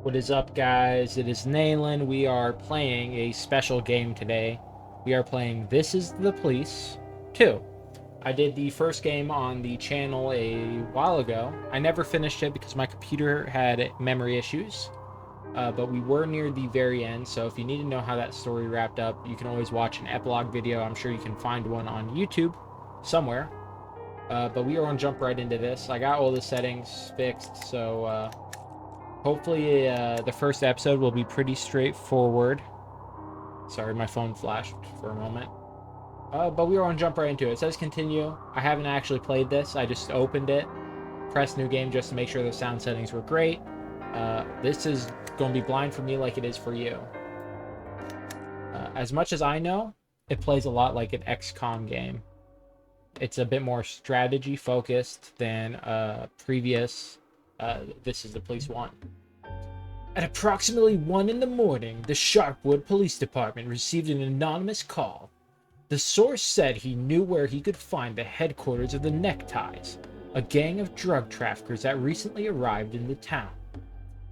What is up, guys? It is Nayland. We are playing a special game today. We are playing This Is the Police 2. I did the first game on the channel a while ago. I never finished it because my computer had memory issues. But we were near the very end, so if you need to know how that story wrapped up, you can always watch an epilogue video. I'm sure you can find one on YouTube somewhere. But we are going to jump right into this. I got all the settings fixed, so hopefully the first episode will be pretty straightforward. Sorry, my phone flashed for a moment. But we are going to jump right into it. It says continue. I haven't actually played this. I just opened it, pressed new game just to make sure the sound settings were great. This is going to be blind for me like it is for you. As much as I know, it plays a lot like an XCOM game. It's a bit more strategy focused than previous This Is the Police 1. At approximately 1 in the morning, the Sharpwood Police Department received an anonymous call. The source said he knew where he could find the headquarters of the Neckties, a gang of drug traffickers that recently arrived in the town.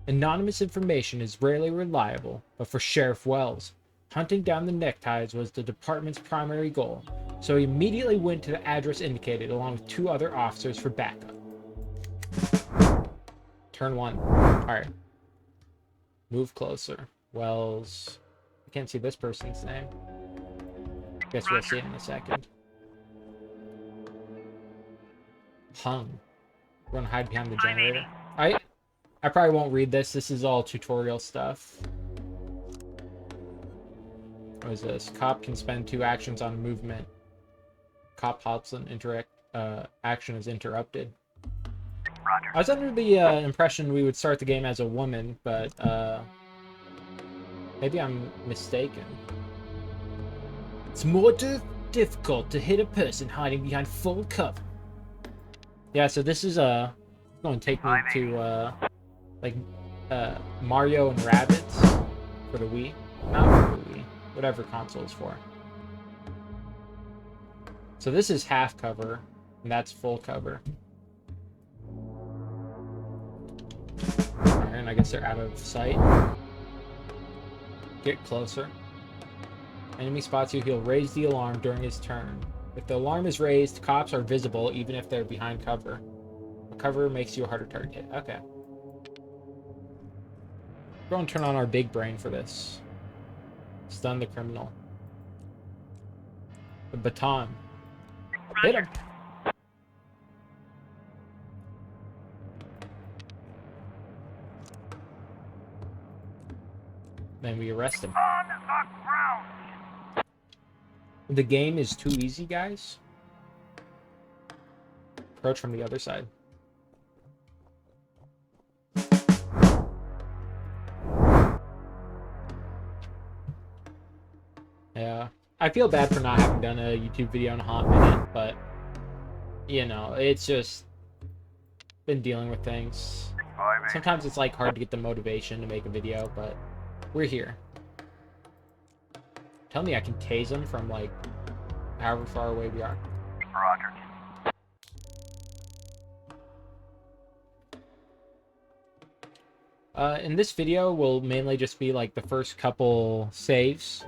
Anonymous information is rarely reliable, but for Sheriff Wells, hunting down the Neckties was the department's primary goal, so he immediately went to the address indicated along with 2 other officers for backup. Turn 1. Alright. Move closer. Wells. I can't see this person's name. Guess we'll see it in a second. Hung. We're gonna hide behind the generator. I probably won't read this. This is all tutorial stuff. What is this? Cop can spend 2 actions on movement. Cop hops and action is interrupted. Roger. I was under the impression we would start the game as a woman, but maybe I'm mistaken. It's more difficult to hit a person hiding behind full cover. Yeah, so this is going to take me to like Mario and Rabbids for the Wii. Not for the Wii, whatever console it's for. So this is half cover, and that's full cover. Alright, and I guess they're out of sight. Get closer. Enemy spots you, he'll raise the alarm during his turn. If the alarm is raised, cops are visible even if they're behind cover. Cover makes you a harder target. Okay. We're going to turn on our big brain for this. Stun the criminal. The baton. Hit him. Then we arrest him. On the ground. The game is too easy, guys. Approach from the other side. Yeah, I feel bad for not having done a YouTube video in a hot minute, but you know, it's just been dealing with things. Sometimes it's like hard to get the motivation to make a video, but we're here. Tell me I can tase them from like however far away we are. Roger. In this video will mainly just be like the first couple saves.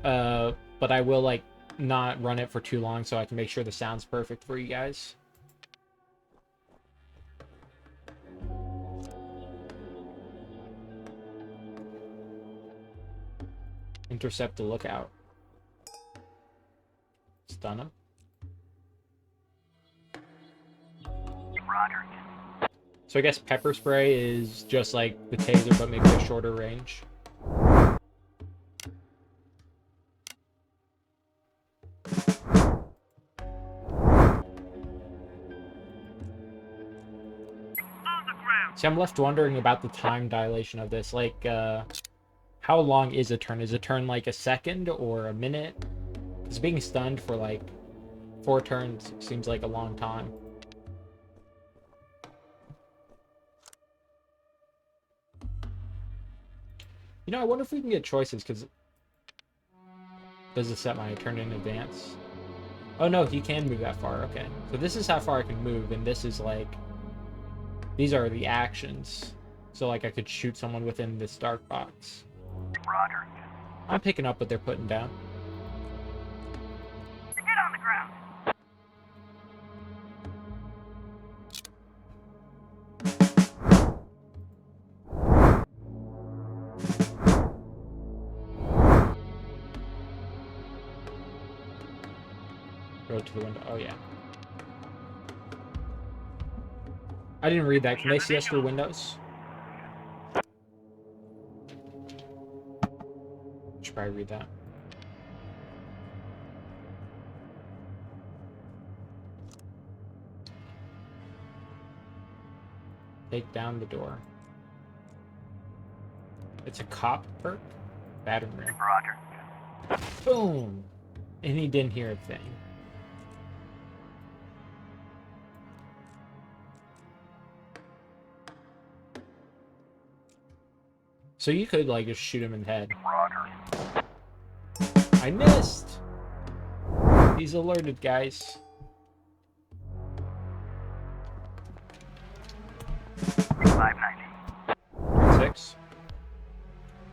But I will like not run it for too long so I can make sure the sound's perfect for you guys. Intercept the lookout. Stun him. Roger. So I guess pepper spray is just like the taser but maybe a shorter range. See, I'm left wondering about the time dilation of this. Like, how long is a turn? Is a turn like a second or a minute? Because being stunned for like 4 turns seems like a long time. You know, I wonder if we can get choices, because does it set my turn in advance? Oh no, he can move that far. Okay, so this is how far I can move, and this is like, these are the actions. So, like, I could shoot someone within this dark box. Roger. I'm picking up what they're putting down. Get on the ground. Go to the window. Oh, yeah. I didn't read that. Can they see us through windows? Should probably read that. Take down the door. It's a cop perk. Battering ram. Roger. Boom! And he didn't hear a thing. So you could, like, just shoot him in the head. Roger. I missed! He's alerted, guys. 590. 6.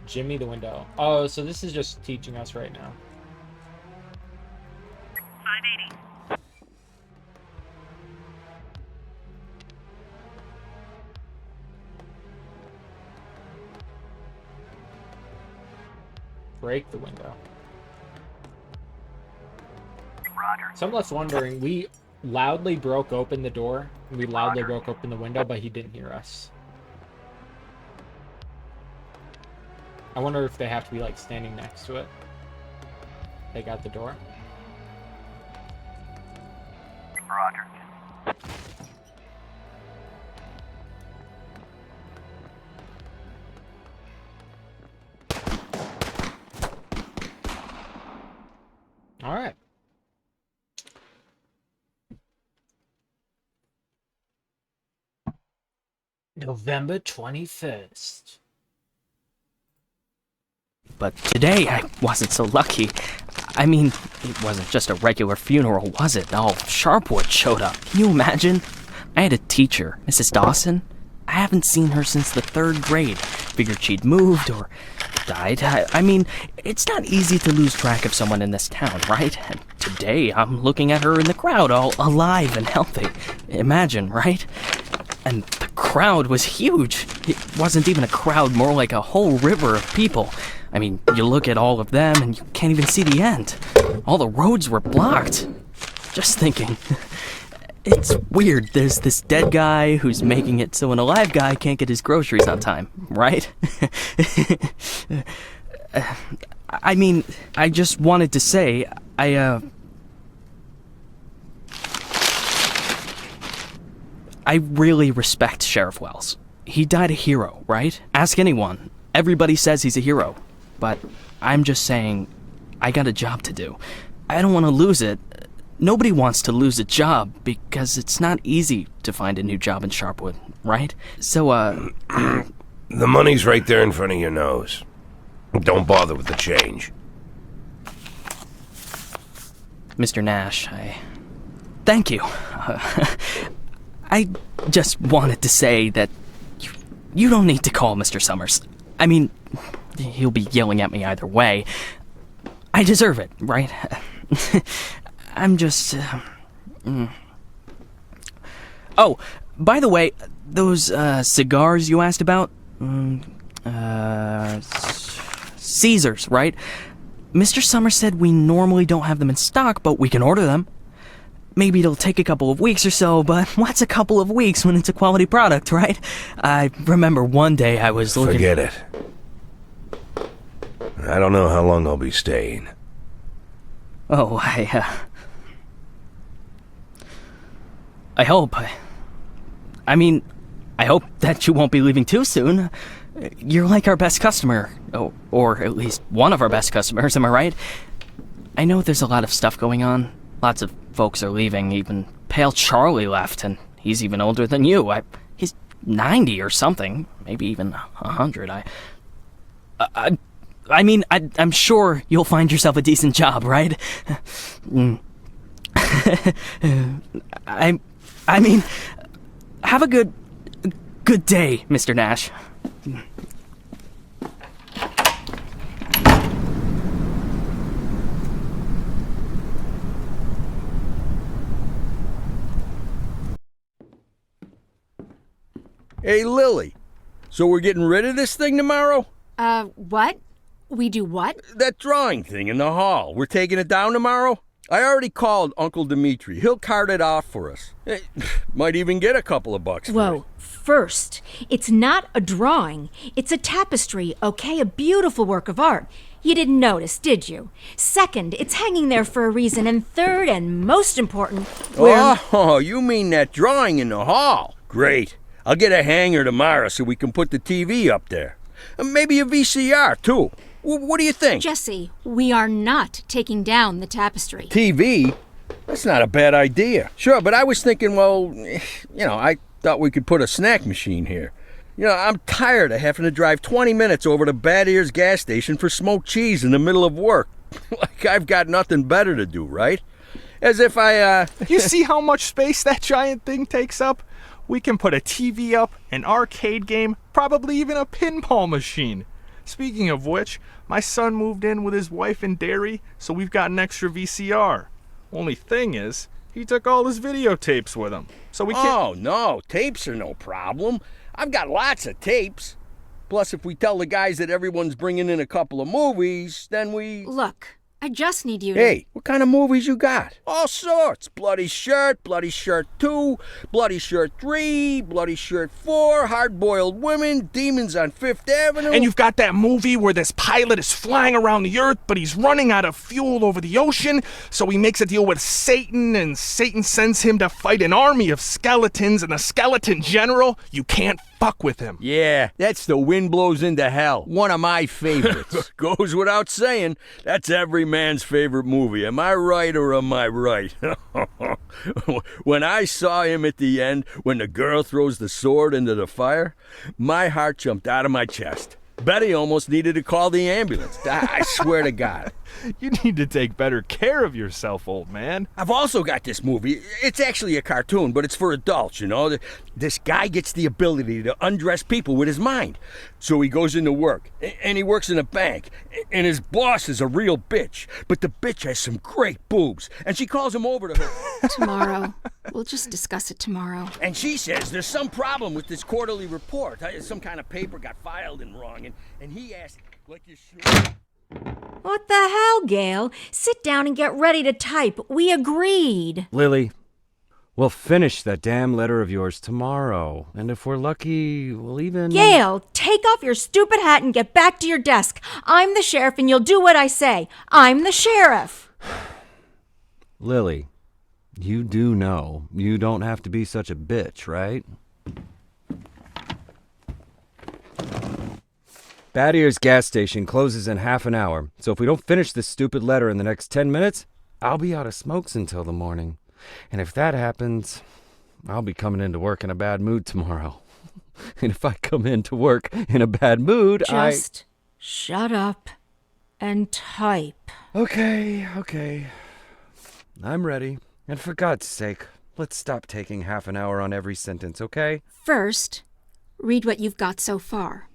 Jimmy the window. Oh, so this is just teaching us right now. 580. Break the window. Roger. So I'm left wondering, we loudly broke open the door, and we loudly broke open the window, but he didn't hear us. I wonder if they have to be, like, standing next to it. They got the door. Roger. All right. November 21st. But today, I wasn't so lucky. I mean, it wasn't just a regular funeral, was it? All Sharpwood showed up. Can you imagine? I had a teacher, Mrs. Dawson. I haven't seen her since the 3rd grade. Figured she'd moved or died. I mean, it's not easy to lose track of someone in this town, right? And today, I'm looking at her in the crowd, all alive and healthy. Imagine, right? And the crowd was huge. It wasn't even a crowd, more like a whole river of people. I mean, you look at all of them and you can't even see the end. All the roads were blocked. Just thinking. It's weird. There's this dead guy who's making it so an alive guy can't get his groceries on time, right? I mean, I just wanted to say, I really respect Sheriff Wells. He died a hero, right? Ask anyone. Everybody says he's a hero. But I'm just saying, I got a job to do. I don't want to lose it. Nobody wants to lose a job because it's not easy to find a new job in Sharpwood, right? So, The money's right there in front of your nose. Don't bother with the change. Mr. Nash, thank you. I just wanted to say that you don't need to call Mr. Summers. I mean, he'll be yelling at me either way. I deserve it, right? I'm just... Oh, by the way, those cigars you asked about? Caesars, right? Mr. Summers said we normally don't have them in stock, but we can order them. Maybe it'll take a couple of weeks or so, but what's a couple of weeks when it's a quality product, right? I remember one day I was looking... Forget it. I don't know how long I'll be staying. Oh, I hope. I mean, I hope that you won't be leaving too soon. You're like our best customer. Or at least one of our best customers, am I right? I know there's a lot of stuff going on. Lots of folks are leaving. Even Pale Charlie left, and he's even older than you. He's 90 or something. Maybe even 100. I mean, I'm sure you'll find yourself a decent job, right? I mean, have a good Good day, Mr. Nash. Hey, Lilly. So we're getting rid of this thing tomorrow? What? We do what? That drawing thing in the hall. We're taking it down tomorrow? I already called Uncle Dimitri. He'll cart it off for us. Might even get a couple of bucks for Whoa. it. First, it's not a drawing. It's a tapestry, okay? A beautiful work of art. You didn't notice, did you? Second, it's hanging there for a reason. And third, and most important, Oh, you mean that drawing in the hall? Great. I'll get a hanger tomorrow so we can put the TV up there. And maybe a VCR, too. What do you think? Jesse, we are not taking down the tapestry. TV? That's not a bad idea. Sure, but I was thinking, well, I thought we could put a snack machine here. I'm tired of having to drive 20 minutes over to Bad Ears gas station for smoked cheese in the middle of work. Like I've got nothing better to do, right? As if You see how much space that giant thing takes up? We can put a TV up, an arcade game, probably even a pinball machine. Speaking of which, my son moved in with his wife and dairy, so we've got an extra VCR. Only thing is, he took all his videotapes with him, so we can't... Oh, no, tapes are no problem. I've got lots of tapes. Plus, if we tell the guys that everyone's bringing in a couple of movies, then we... Look, I just need you to... Hey, what kind of movies you got? All sorts. Bloody Shirt 2, Bloody Shirt 3, Bloody Shirt 4, Hard-Boiled Women, Demons on Fifth Avenue. And you've got that movie where this pilot is flying around the earth, but he's running out of fuel over the ocean, so he makes a deal with Satan, and Satan sends him to fight an army of skeletons, and the skeleton general, you can't fuck with him. Yeah, that's The Wind Blows into Hell. One of my favorites. Goes without saying, that's every man's favorite movie. Am I right or am I right? When I saw him at the end, when the girl throws the sword into the fire, my heart jumped out of my chest. Betty almost needed to call the ambulance. I swear to God. You need to take better care of yourself, old man. I've also got this movie. It's actually a cartoon, but it's for adults, This guy gets the ability to undress people with his mind. So he goes into work, and he works in a bank, and his boss is a real bitch. But the bitch has some great boobs, and she calls him over to her. Tomorrow. We'll just discuss it tomorrow. And she says there's some problem with this quarterly report. Some kind of paper got filed in wrong, and he asked, like you should... What the hell, Gale? Sit down and get ready to type. We agreed. Lilly, we'll finish that damn letter of yours tomorrow. And if we're lucky, we'll even... Gale, take off your stupid hat and get back to your desk. I'm the sheriff and you'll do what I say. I'm the sheriff. Lilly, you do know you don't have to be such a bitch, right? Bad Ears gas station closes in half an hour, so if we don't finish this stupid letter in the next 10 minutes, I'll be out of smokes until the morning. And if that happens, I'll be coming into work in a bad mood tomorrow. And if I come into work in a bad mood, Just shut up and type. Okay. I'm ready. And for God's sake, let's stop taking half an hour on every sentence, okay? First, read what you've got so far.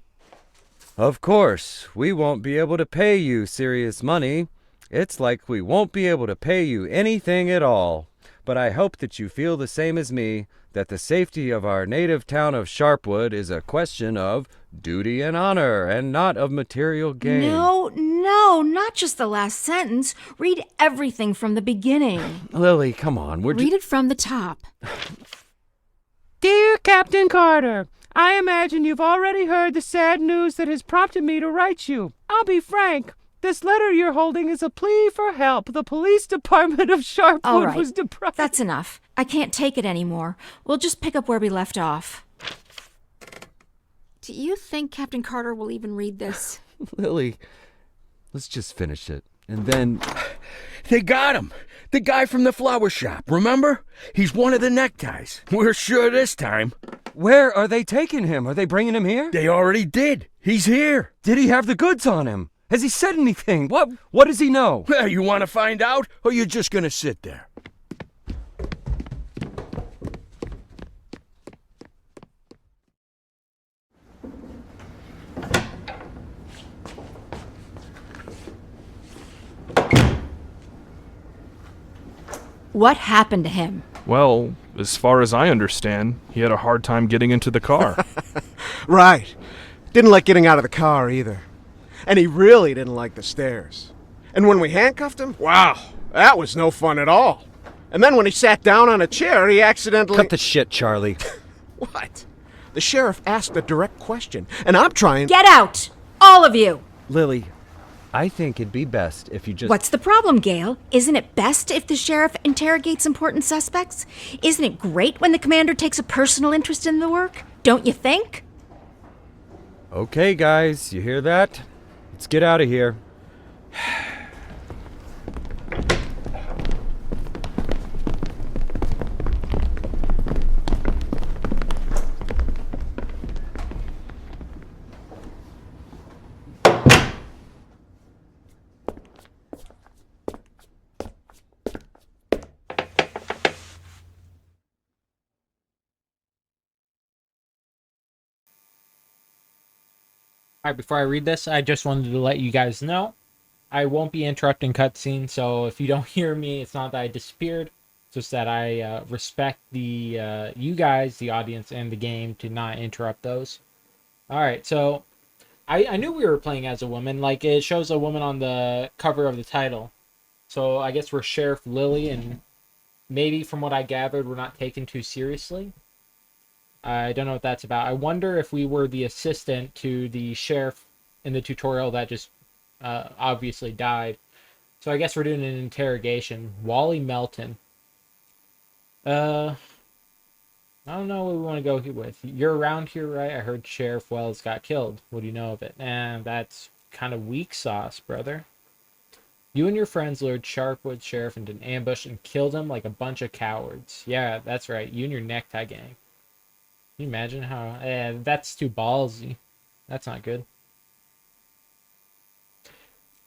Of course, we won't be able to pay you serious money. It's like we won't be able to pay you anything at all. But I hope that you feel the same as me, that the safety of our native town of Sharpwood is a question of duty and honor, and not of material gain. No, not just the last sentence. Read everything from the beginning. Lilly, come on, Read it from the top. Dear Captain Carter, I imagine you've already heard the sad news that has prompted me to write you. I'll be frank. This letter you're holding is a plea for help. The police department of Sharpwood All right, was deprived. That's enough. I can't take it anymore. We'll just pick up where we left off. Do you think Captain Carter will even read this? Lilly, let's just finish it. And then... They got him. The guy from the flower shop, remember? He's one of the Neckties. We're sure this time. Where are they taking him? Are they bringing him here? They already did. He's here. Did he have the goods on him? Has he said anything? What does he know? Well, you want to find out, or you're just going to sit there? What happened to him? Well, as far as I understand, he had a hard time getting into the car. Right. Didn't like getting out of the car either. And he really didn't like the stairs. And when we handcuffed him, wow, that was no fun at all. And then when he sat down on a chair, he accidentally... Cut the shit, Charlie. What? The sheriff asked a direct question, and I'm trying... Get out! All of you! Lily, I think it'd be best if you just... What's the problem, Gale? Isn't it best if the sheriff interrogates important suspects? Isn't it great when the commander takes a personal interest in the work? Don't you think? Okay, guys, you hear that? Let's get out of here. Alright, before I read this, I just wanted to let you guys know I won't be interrupting cutscenes, so if you don't hear me, it's not that I disappeared, it's just that I respect the you guys, the audience, and the game to not interrupt those. Alright, so I knew we were playing as a woman. Like, it shows a woman on the cover of the title. So I guess we're Sheriff Lilly, and maybe from what I gathered, we're not taken too seriously. I don't know what that's about. I wonder if we were the assistant to the sheriff in the tutorial that just obviously died. So I guess we're doing an interrogation. Wally Melton. I don't know what we want to go with. You're around here, right? I heard Sheriff Wells got killed. What do you know of it? That's kind of weak sauce, brother. You and your friends lured Sharpwood Sheriff into an ambush and killed him like a bunch of cowards. Yeah, that's right. You and your necktie gang. Can you imagine how... that's too ballsy. That's not good.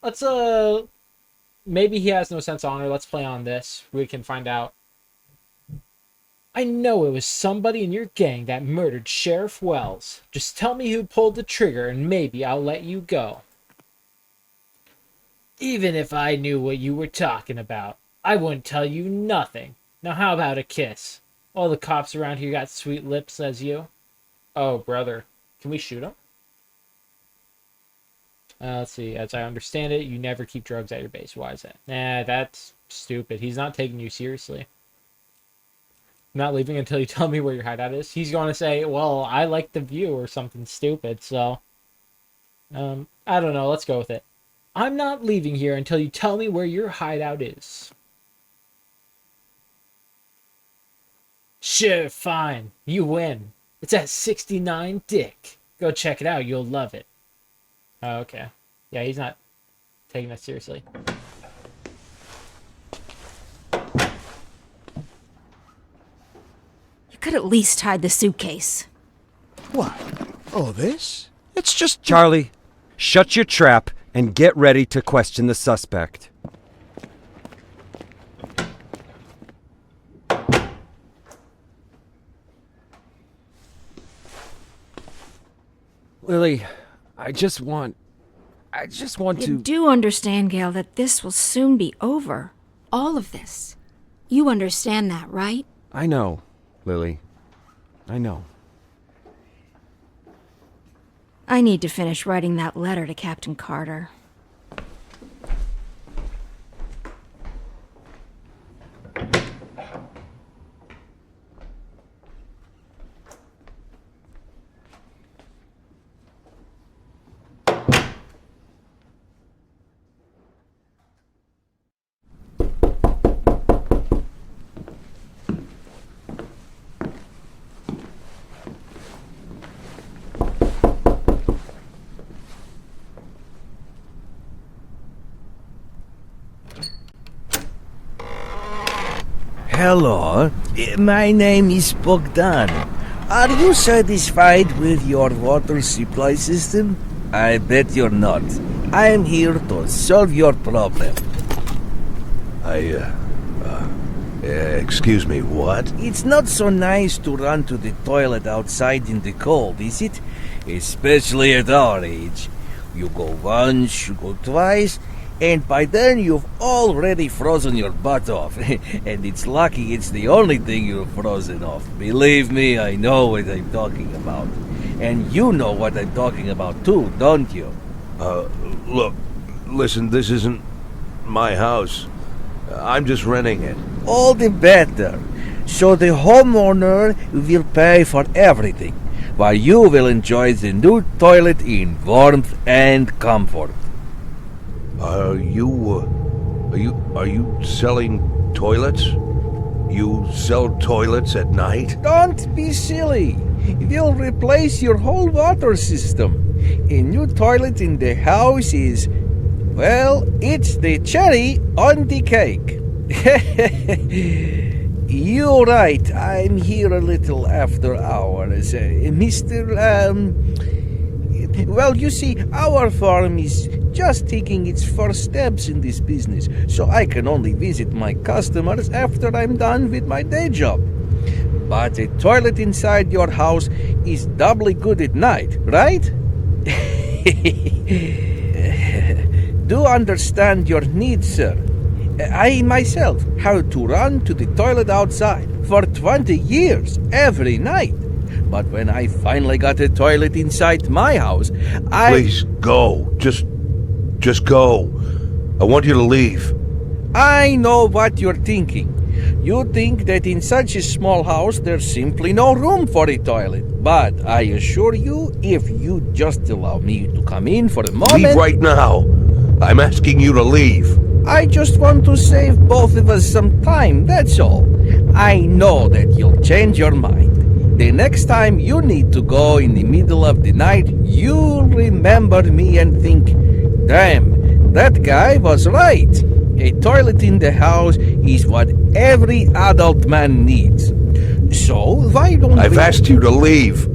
Let's, maybe he has no sense of honor. Let's play on this. We can find out. I know it was somebody in your gang that murdered Sheriff Wells. Just tell me who pulled the trigger and maybe I'll let you go. Even if I knew what you were talking about, I wouldn't tell you nothing. Now how about a kiss? All the cops around here got sweet lips as you. Oh, brother. Can we shoot him? Let's see. As I understand it, you never keep drugs at your base. Why is that? Nah, that's stupid. He's not taking you seriously. I'm not leaving until you tell me where your hideout is. He's going to say, well, I like the view or something stupid, so... I don't know. Let's go with it. I'm not leaving here until you tell me where your hideout is. Sure, fine. You win. It's at 69 Dick. Go check it out. You'll love it. Oh, okay. Yeah, he's not taking that seriously. You could at least hide the suitcase. What? Oh, this? It's just... Charlie, shut your trap and get ready to question the suspect. Lily, I just want to... You do understand, Gale, that this will soon be over. All of this. You understand that, right? I know, Lily. I know. I need to finish writing that letter to Captain Carter. Hello, my name is Bogdan. Are you satisfied with your water supply system? I bet you're not. I am here to solve your problem. Excuse me, what? It's not so nice to run to the toilet outside in the cold, is it? Especially at our age. You go once, you go twice, And by then you've already frozen your butt off. And it's lucky it's the only thing you've frozen off. Believe me, I know what I'm talking about. And you know what I'm talking about too, don't you? Look, listen, this isn't my house. I'm just renting it. All the better. So the homeowner will pay for everything, while you will enjoy the new toilet in warmth and comfort. Are you selling toilets? You sell toilets at night? Don't be silly. We'll replace your whole water system. A new toilet in the house is, well, it's the cherry on the cake. You're right. I'm here a little after hours. Well, you see, our farm is just taking its first steps in this business, so I can only visit my customers after I'm done with my day job. But a toilet inside your house is doubly good at night, right? Do understand your needs, sir. I myself had to run to the toilet outside for 20 years every night. But when I finally got a toilet inside my house, Please, go. Just go. I want you to leave. I know what you're thinking. You think that in such a small house there's simply no room for a toilet. But I assure you, if you just allow me to come in for a moment... Leave right now. I'm asking you to leave. I just want to save both of us some time, that's all. I know that you'll change your mind. The next time you need to go in the middle of the night, you'll remember me and think, damn, that guy was right. A toilet in the house is what every adult man needs. So, why don't I've asked you to leave.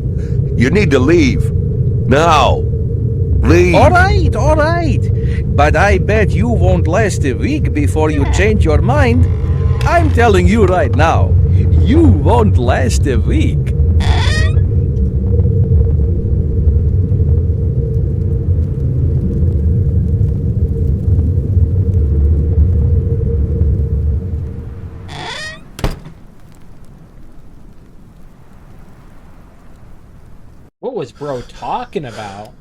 You need to leave. Now. Leave. All right. But I bet you won't last a week before you change your mind. I'm telling you right now, you won't last a week. What was bro talking about?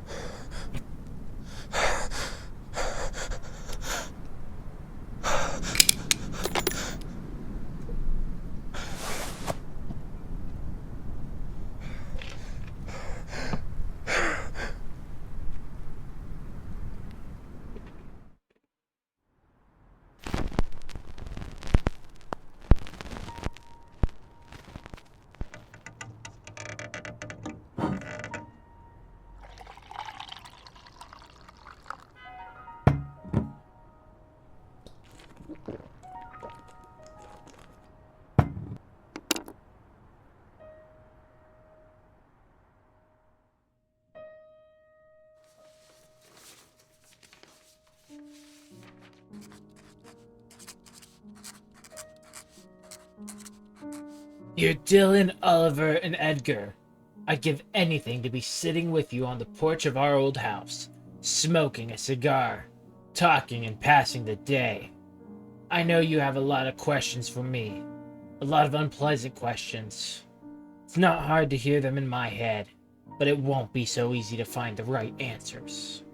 You're Dylan, Oliver, and Edgar. I'd give anything to be sitting with you on the porch of our old house, smoking a cigar, talking and passing the day. I know you have a lot of questions for me, a lot of unpleasant questions. It's not hard to hear them in my head, but it won't be so easy to find the right answers.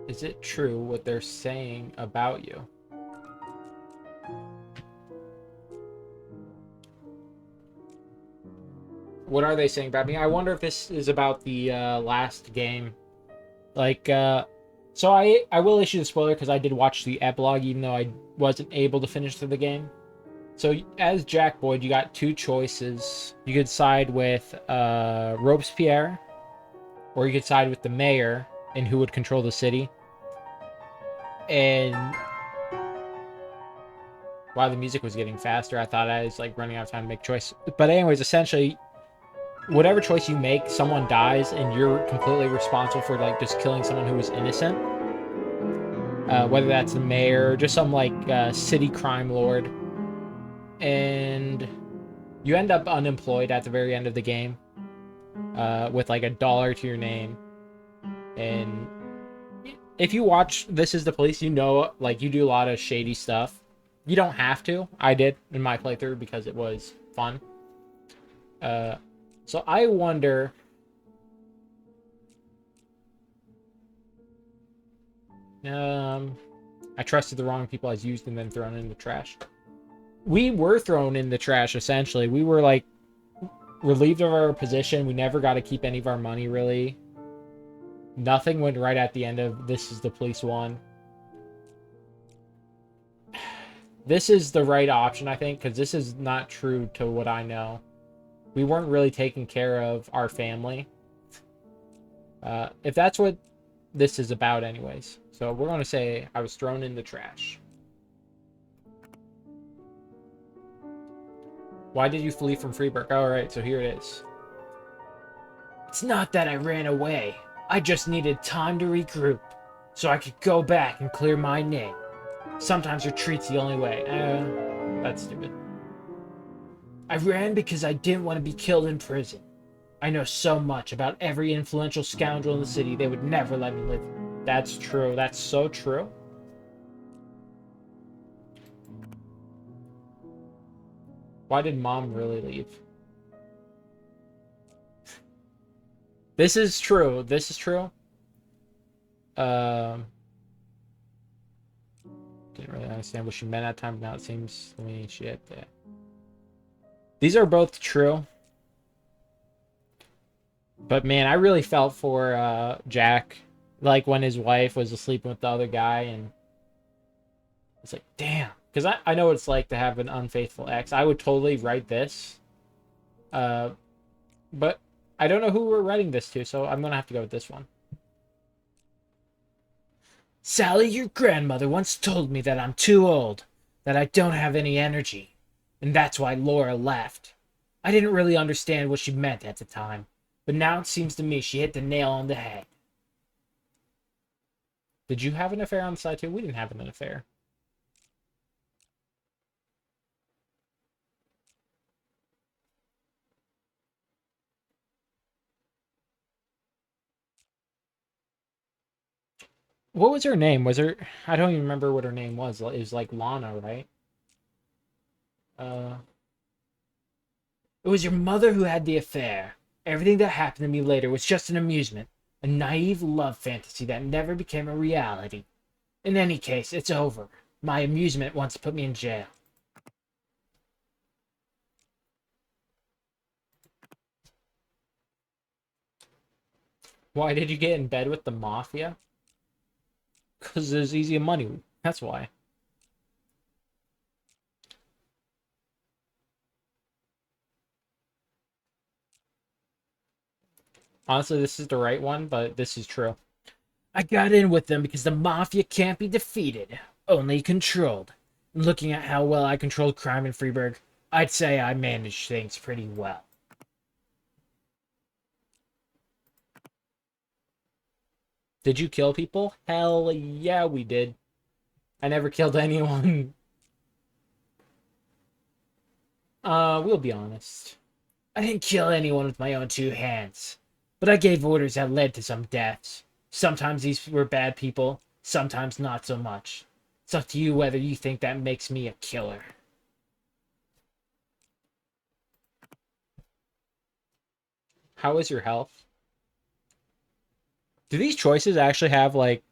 Is it true what they're saying about you? What are they saying about me? I wonder if this is about the last game. Like, so I will issue the spoiler because I did watch the epilogue even though I wasn't able to finish through the game. So as Jack Boyd, you got two choices. You could side with Robespierre, or you could side with the mayor and who would control the city. And while the music was getting faster, I thought I was like running out of time to make choice. But anyways, essentially, whatever choice you make, someone dies, and you're completely responsible for like just killing someone who was innocent. Whether that's the mayor or just some like city crime lord, and you end up unemployed at the very end of the game. with like $1 to your name. And if you watch This Is the Police, you know, like, you do a lot of shady stuff. You don't have to. I did in my playthrough because it was fun. So I wonder... I trusted the wrong people. I was used and then thrown in the trash. We were thrown in the trash, essentially. We were, like, relieved of our position. We never got to keep any of our money, really. Nothing went right at the end of This Is the Police 1. This is the right option, I think, because this is not true to what I know. We weren't really taking care of our family. If that's what this is about anyways. So we're going to say I was thrown in the trash. Why did you flee from Freeburg? Alright, so here it is. It's not that I ran away. I just needed time to regroup, so I could go back and clear my name. Sometimes retreat's the only way. That's stupid. I ran because I didn't want to be killed in prison. I know so much about every influential scoundrel in the city, they would never let me live. That's true. That's so true. Why did Mom really leave? This is true. This is true. Didn't really understand what she meant at the time, but now it seems to me she had that. These are both true. But man, I really felt for Jack. Like when his wife was sleeping with the other guy, and it's like, damn. Because I know what it's like to have an unfaithful ex. I would totally write this. But I don't know who we're writing this to, so I'm going to have to go with this one. Sally, your grandmother once told me that I'm too old, that I don't have any energy, and that's why Laura left. I didn't really understand what she meant at the time, but now it seems to me she hit the nail on the head. Did you have an affair on the side too? We didn't have an affair. What was her name? Was her... I don't even remember what her name was. It was like Lana, right? It was your mother who had the affair. Everything that happened to me later was just an amusement. A naive love fantasy that never became a reality. In any case, it's over. My amusement once put me in jail. Why did you get in bed with the mafia? Because there's easy money. That's why. Honestly, this is the right one, but this is true. I got in with them because the mafia can't be defeated, only controlled. And looking at how well I controlled crime in Freeburg, I'd say I managed things pretty well. Did you kill people? Hell yeah, we did. I never killed anyone. We'll be honest. I didn't kill anyone with my own two hands. But I gave orders that led to some deaths. Sometimes these were bad people, sometimes not so much. It's up to you whether you think that makes me a killer. How is your health? Do these choices actually have, like,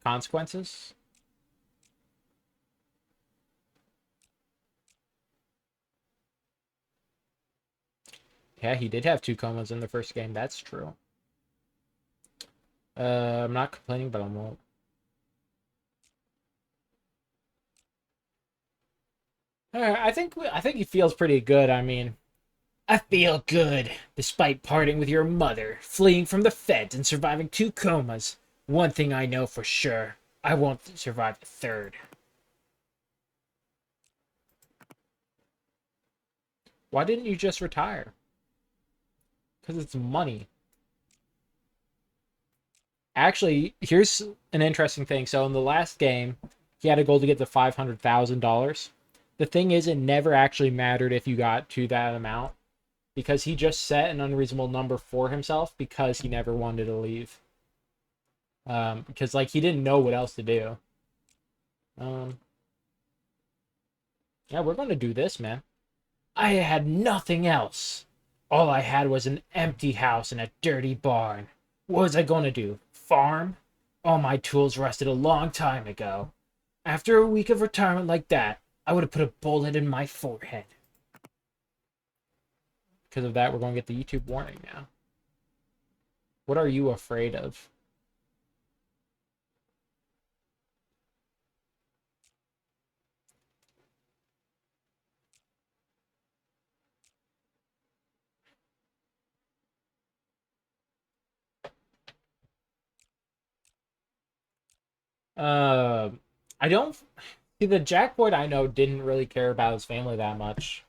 consequences? Yeah, he did have 2 comas in the first game. That's true. I'm not complaining, but I won't. I think he feels pretty good. I mean, I feel good, despite parting with your mother, fleeing from the feds, and surviving 2 comas. One thing I know for sure, I won't survive the 3rd. Why didn't you just retire? Because it's money. Actually, here's an interesting thing. So in the last game, he had a goal to get to $500,000. The thing is, it never actually mattered if you got to that amount. because he just set an unreasonable number for himself because he never wanted to leave. Because, like, he didn't know what else to do. Yeah, we're going to do this, man. I had nothing else. All I had was an empty house and a dirty barn. What was I going to do? Farm? All my tools rusted a long time ago. After a week of retirement like that, I would have put a bullet in my forehead. Because of that, we're going to get the YouTube warning now. What are you afraid of? I don't... See, the Jack Boyd I know didn't really care about his family that much.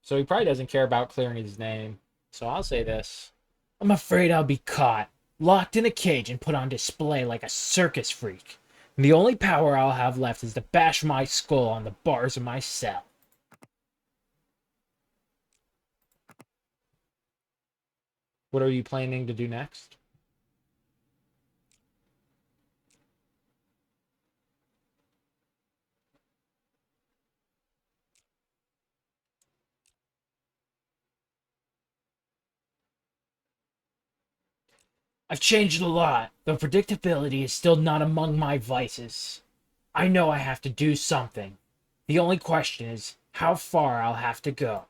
So he probably doesn't care about clearing his name. So I'll say this. I'm afraid I'll be caught, locked in a cage, and put on display like a circus freak. And the only power I'll have left is to bash my skull on the bars of my cell. What are you planning to do next? I've changed a lot, though predictability is still not among my vices. I know I have to do something. The only question is how far I'll have to go.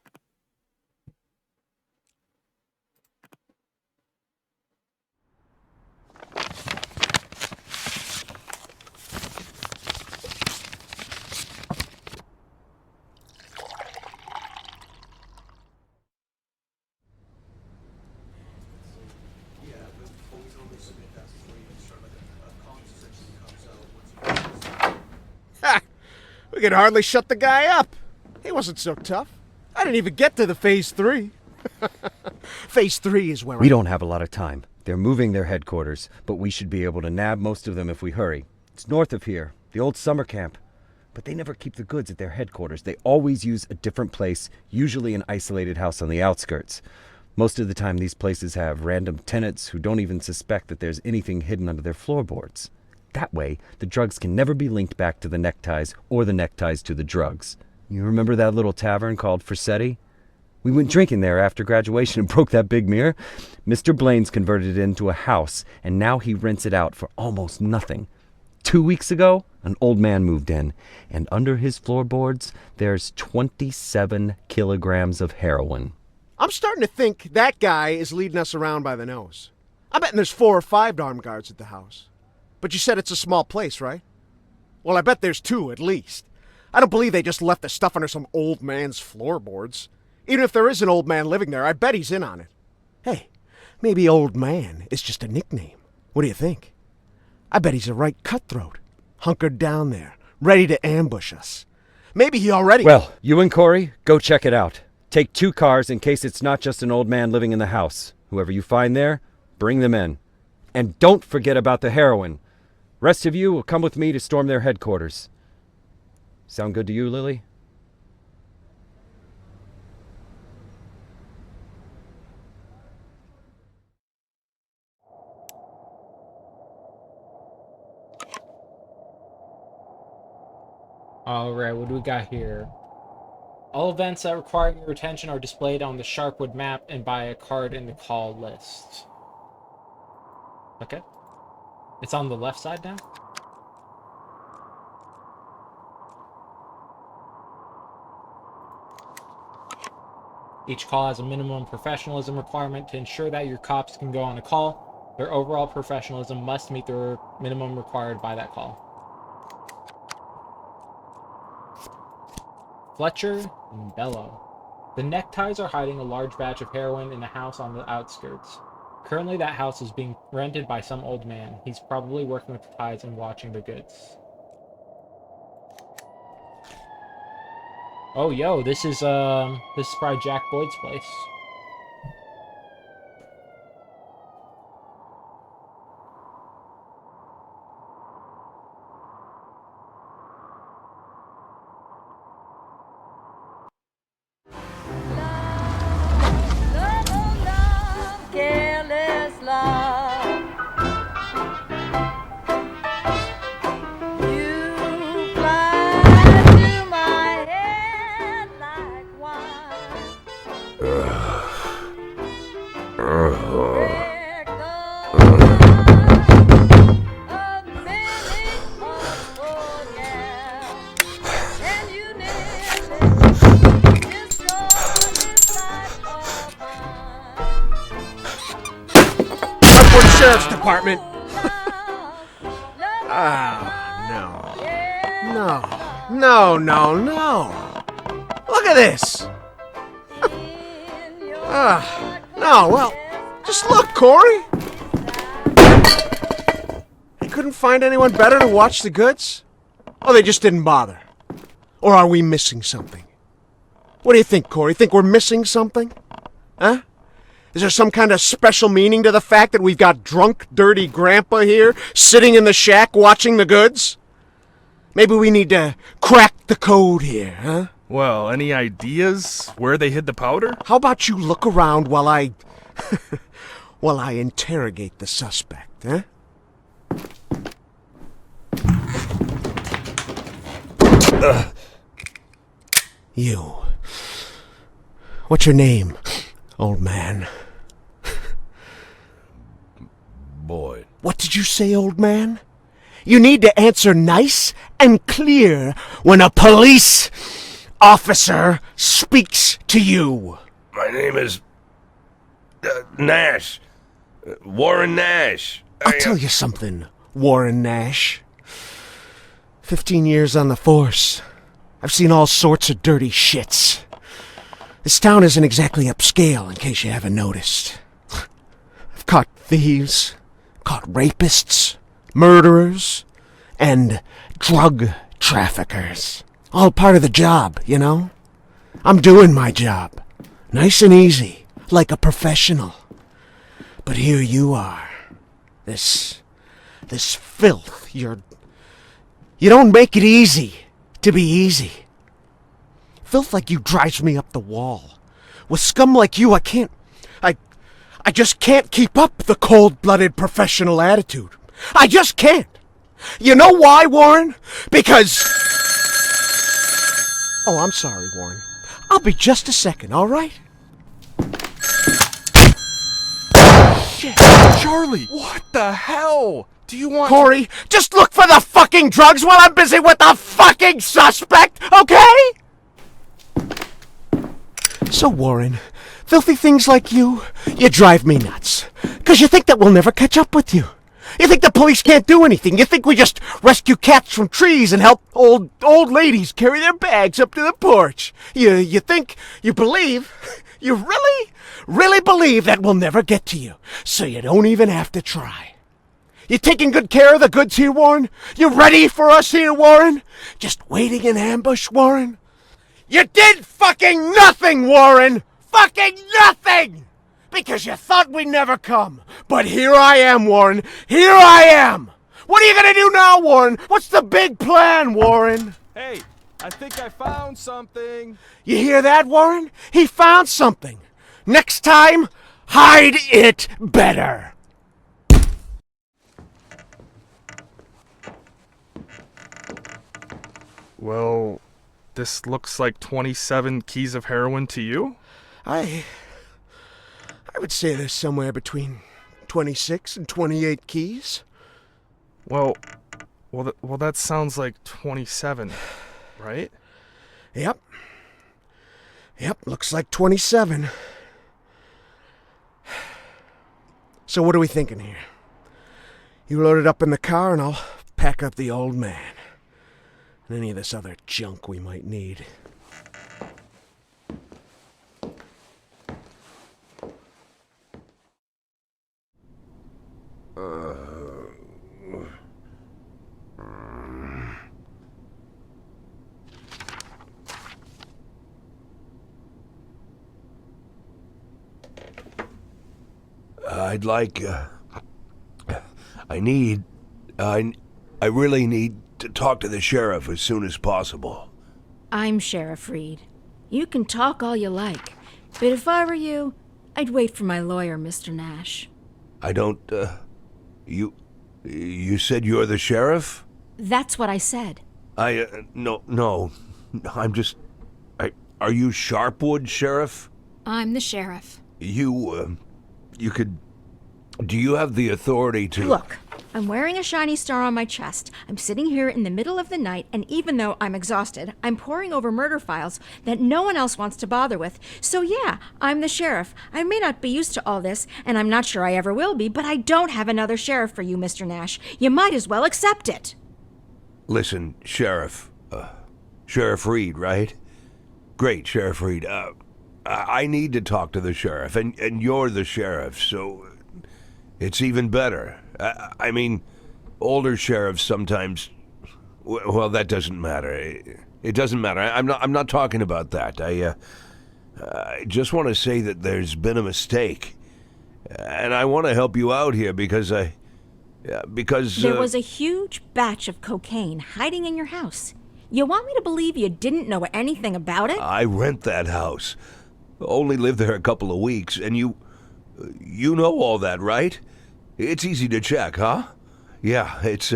We could hardly shut the guy up. He wasn't so tough. I didn't even get to the Phase 3. Phase 3 is where We don't have a lot of time. They're moving their headquarters, but we should be able to nab most of them if we hurry. It's north of here, the old summer camp. But they never keep the goods at their headquarters. They always use a different place, usually an isolated house on the outskirts. Most of the time, these places have random tenants who don't even suspect that there's anything hidden under their floorboards. That way, the drugs can never be linked back to the neckties or the neckties to the drugs. You remember that little tavern called Forsetti? We went drinking there after graduation and broke that big mirror. Mr. Blaine's converted it into a house, and now he rents it out for almost nothing. 2 weeks ago, an old man moved in, and under his floorboards, there's 27 kilograms of heroin. I'm starting to think that guy is leading us around by the nose. I'm betting there's 4 or 5 armed guards at the house. But you said it's a small place, right? Well, I bet there's 2 at least. I don't believe they just left the stuff under some old man's floorboards. Even if there is an old man living there, I bet he's in on it. Hey, maybe old man is just a nickname. What do you think? I bet he's a right cutthroat, hunkered down there, ready to ambush us. Maybe he already... Well, you and Corey, go check it out. Take 2 cars in case it's not just an old man living in the house. Whoever you find there, bring them in. And don't forget about the heroin. Rest of you will come with me to storm their headquarters. Sound good to you, Lilly? Alright, what do we got here? All events that require your attention are displayed on the Sharpwood map and by a card in the call list. Okay. It's on the left side now? Each call has a minimum professionalism requirement to ensure that your cops can go on a call. Their overall professionalism must meet the minimum required by that call. Fletcher and Bello. The Neckties are hiding a large batch of heroin in a house on the outskirts. Currently, that house is being rented by some old man. He's probably working with the ties and watching the goods. Oh, yo, this is probably Jack Boyd's place. Sheriff's Department. No. Look at this. No, well, just look, Corey. They couldn't find anyone better to watch the goods? Or they just didn't bother? Or are we missing something? What do you think, Corey? Think we're missing something? Huh? Is there some kind of special meaning to the fact that we've got drunk, dirty grandpa here, sitting in the shack watching the goods? Maybe we need to crack the code here, huh? Well, any ideas where they hid the powder? How about you look around while I... while I interrogate the suspect, huh? You. What's your name, old man? Boyd. What did you say, old man? You need to answer nice and clear when a police officer speaks to you. My name is... Nash. Warren Nash. I'll tell you something, Warren Nash. 15 years on the force. I've seen all sorts of dirty shits. This town isn't exactly upscale, in case you haven't noticed. I've caught thieves, caught rapists, murderers, and drug traffickers. All part of the job, you know? I'm doing my job. Nice and easy, like a professional. But here you are. This filth, you don't make it easy to be easy. Filth like you drives me up the wall. With scum like you, I just can't keep up the cold-blooded professional attitude. I just can't. You know why, Warren? Because... Oh, I'm sorry, Warren. I'll be just a second, all right? Shit, Charlie! What the hell? Do you want... Corey, just look for the fucking drugs while I'm busy with the fucking suspect, okay? So, Warren, filthy things like you drive me nuts. 'Cause you think that we'll never catch up with you. You think the police can't do anything. You think we just rescue cats from trees and help old ladies carry their bags up to the porch. You think, you believe, you really believe that we'll never get to you. So you don't even have to try. You taking good care of the goods here, Warren? You ready for us here, Warren? Just waiting in ambush, Warren? You did fucking nothing, Warren! Fucking nothing! Because you thought we'd never come. But here I am, Warren. Here I am! What are you gonna do now, Warren? What's the big plan, Warren? Hey, I think I found something. You hear that, Warren? He found something. Next time, hide it better. Well, this looks like 27 keys of heroin to you? I would say there's somewhere between 26 and 28 keys. Well, that sounds like 27, right? Yep, looks like 27. So what are we thinking here? You load it up in the car and I'll pack up the old man. And any of this other junk we might need. I'd like, I really need to talk to the sheriff as soon as possible. I'm Sheriff Reed. You can talk all you like, but if I were you, I'd wait for my lawyer, Mr. Nash. I don't, you said you're the sheriff? That's what I said. No, I'm just, are you Sharpwood, Sheriff? I'm the sheriff. You you could... Do you have the authority to... Look, I'm wearing a shiny star on my chest. I'm sitting here in the middle of the night, and even though I'm exhausted, I'm poring over murder files that no one else wants to bother with. So yeah, I'm the sheriff. I may not be used to all this, and I'm not sure I ever will be, but I don't have another sheriff for you, Mr. Nash. You might as well accept it. Listen, Sheriff. Sheriff Reed, right? Great, Sheriff Reed. I need to talk to the sheriff, and you're the sheriff, so... It's even better. I mean, older sheriffs sometimes... Well, that doesn't matter. It doesn't matter. I'm not talking about that. I just want to say that there's been a mistake. And I want to help you out here because there was a huge batch of cocaine hiding in your house. You want me to believe you didn't know anything about it? I rent that house. Only lived there a couple of weeks, and you know all that, right? It's easy to check, huh? Yeah, it's...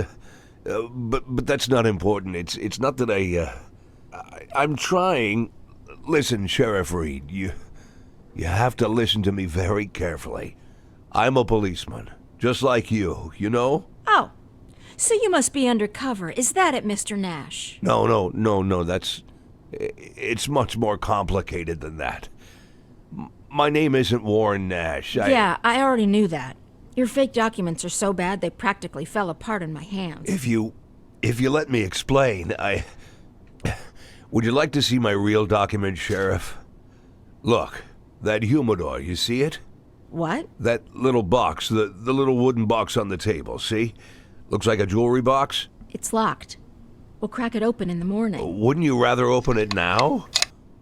But that's not important. It's not that I'm trying... Listen, Sheriff Reed, you have to listen to me very carefully. I'm a policeman, just like you know? Oh, so you must be undercover. Is that it, Mr. Nash? No, it's much more complicated than that. My name isn't Warren Nash. Yeah, I already knew that. Your fake documents are so bad they practically fell apart in my hands. If you let me explain, Would you like to see my real document, Sheriff? Look, that humidor, you see it? What? That little box, the little wooden box on the table, see? Looks like a jewelry box. It's locked. We'll crack it open in the morning. Wouldn't you rather open it now?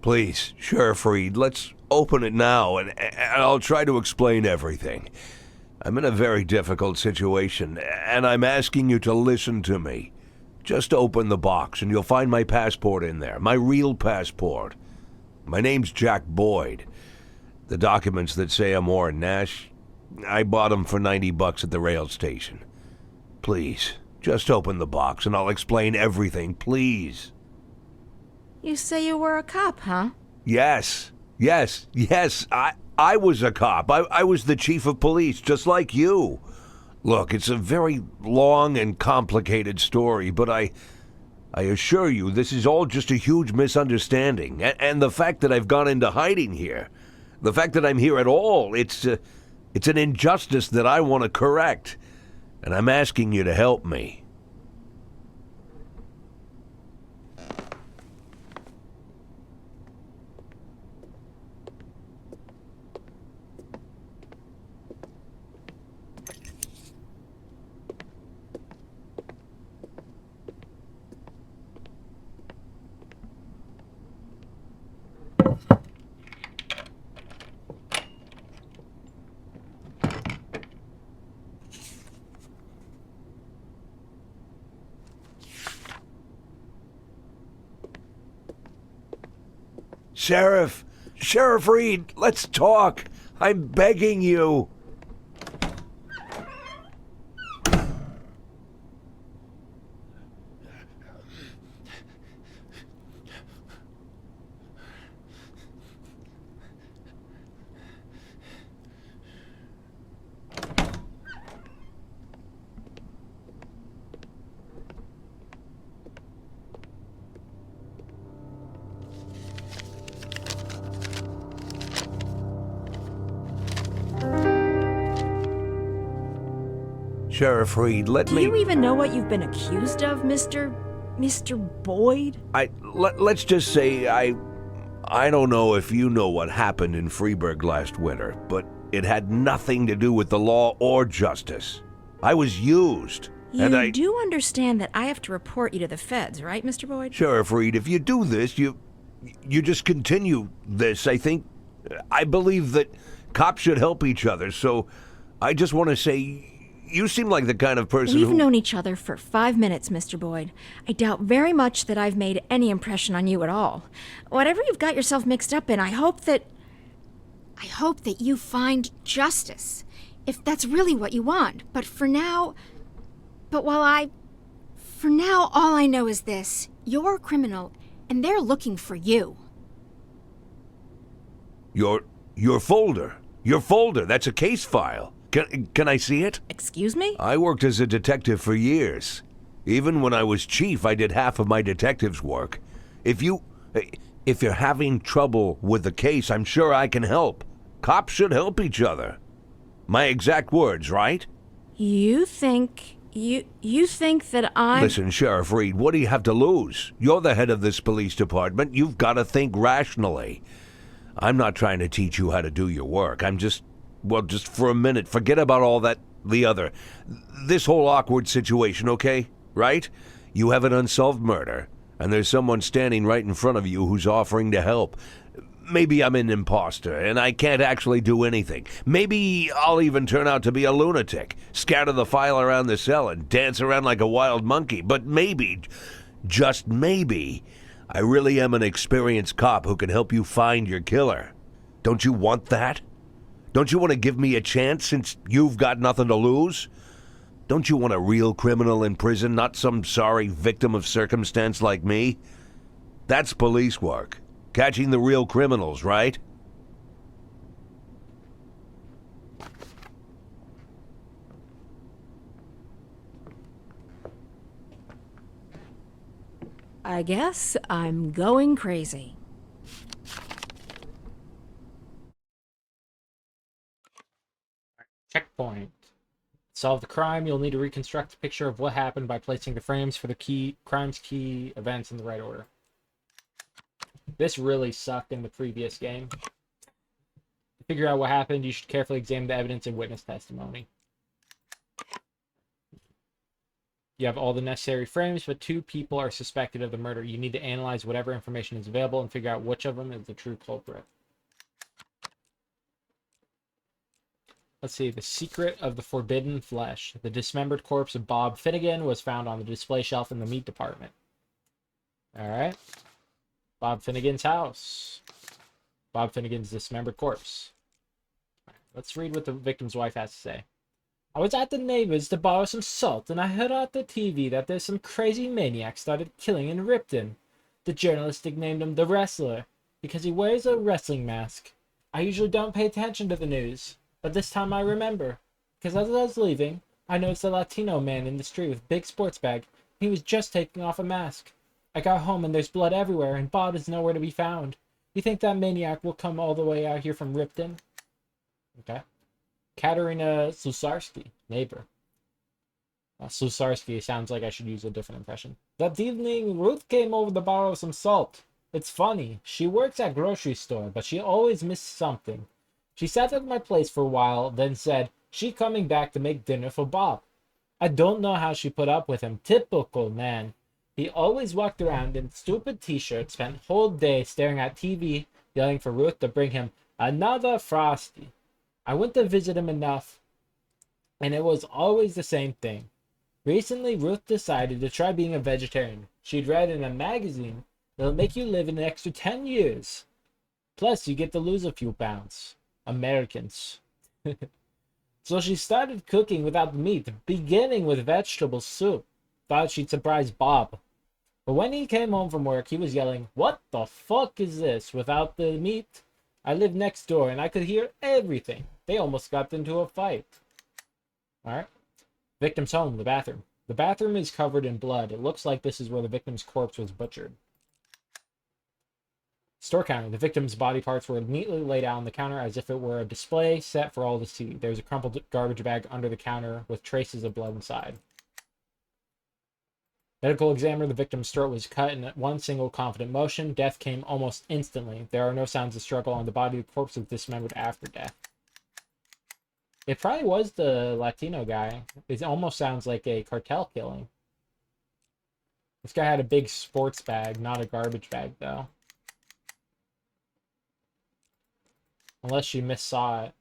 Please, Sheriff Reed, let's open it now, and I'll try to explain everything. I'm in a very difficult situation, and I'm asking you to listen to me. Just open the box, and you'll find my passport in there, my real passport. My name's Jack Boyd. The documents that say I'm Warren Nash, I bought them for $90 at the rail station. Please, just open the box, and I'll explain everything, please. You say you were a cop, huh? Yes. I was a cop. I was the chief of police, just like you. Look, it's a very long and complicated story, but I assure you this is all just a huge misunderstanding. And the fact that I've gone into hiding here, the fact that I'm here at all, it's an injustice that I want to correct. And I'm asking you to help me. Sheriff Reed, let's talk. I'm begging you. Sheriff Reed, let me... Do you even know what you've been accused of, Mr. Boyd? Let's just say I don't know if you know what happened in Freeburg last winter, but it had nothing to do with the law or justice. I was used. You do understand that I have to report you to the feds, right, Mr. Boyd? Sheriff Reed, if you do this, you just continue this. I believe that cops should help each other, so I just want to say... You seem like the kind of person We've known each other for 5 minutes, Mr. Boyd. I doubt very much that I've made any impression on you at all. Whatever you've got yourself mixed up in, I hope that you find justice, if that's really what you want. But for now, all I know is this. You're a criminal, and they're looking for you. Your folder? Your folder, that's a case file. Can I see it? Excuse me? I worked as a detective for years. Even when I was chief, I did half of my detective's work. If you're having trouble with the case, I'm sure I can help. Cops should help each other. My exact words, right? You think that I... Listen, Sheriff Reed, what do you have to lose? You're the head of this police department. You've got to think rationally. I'm not trying to teach you how to do your work. I'm just for a minute, forget about all that, this whole awkward situation, okay? Right? You have an unsolved murder, and there's someone standing right in front of you who's offering to help. Maybe I'm an imposter, and I can't actually do anything. Maybe I'll even turn out to be a lunatic, scatter the file around the cell and dance around like a wild monkey. But maybe, just maybe, I really am an experienced cop who can help you find your killer. Don't you want that? Don't you want to give me a chance since you've got nothing to lose? Don't you want a real criminal in prison, not some sorry victim of circumstance like me? That's police work. Catching the real criminals, right? I guess I'm going crazy. Checkpoint. Solve the crime. You'll need to reconstruct a picture of what happened by placing the frames for the crime's key events in the right order. This really sucked in the previous game. To figure out what happened, you should carefully examine the evidence and witness testimony. You have all the necessary frames, but 2 people are suspected of the murder. You need to analyze whatever information is available and figure out which of them is the true culprit. Let's see. The secret of the forbidden flesh. The dismembered corpse of Bob Finnegan was found on the display shelf in the meat department. Alright. Bob Finnegan's house. Bob Finnegan's dismembered corpse. Let's read what the victim's wife has to say. I was at the neighbor's to borrow some salt, and I heard on the TV that there's some crazy maniac started killing in Ripton. The journalist nicknamed him the Wrestler, because he wears a wrestling mask. I usually don't pay attention to the news, but this time I remember, because as I was leaving, I noticed a Latino man in the street with a big sports bag. He was just taking off a mask. I got home and there's blood everywhere, and Bob is nowhere to be found. You think that maniac will come all the way out here from Ripton? Okay. Katerina Susarski, neighbor. Susarski sounds like I should use a different impression. That evening, Ruth came over to borrow some salt. It's funny. She works at grocery store, but she always misses something. She sat at my place for a while, then said she coming back to make dinner for Bob. I don't know how she put up with him. Typical man. He always walked around in stupid t-shirts, spent whole day staring at TV, yelling for Ruth to bring him another Frosty. I went to visit him enough, and it was always the same thing. Recently, Ruth decided to try being a vegetarian. She'd read in a magazine that'll make you live an extra 10 years. Plus, you get to lose a few pounds. Americans. So she started cooking without the meat, beginning with vegetable soup. Thought she'd surprise Bob. But when he came home from work, he was yelling, "What the fuck is this?" without the meat. I lived next door and I could hear everything. They almost got into a fight. Alright. Victim's home, the bathroom. The bathroom is covered in blood. It looks like this is where the victim's corpse was butchered. Store counter. The victim's body parts were neatly laid out on the counter as if it were a display set for all to see. There's a crumpled garbage bag under the counter with traces of blood inside. Medical examiner. The victim's throat was cut in one single confident motion. Death came almost instantly. There are no signs of struggle on the body. The corpse was dismembered after death. It probably was the Latino guy. It almost sounds like a cartel killing. This guy had a big sports bag, not a garbage bag, though. Unless she missaw it.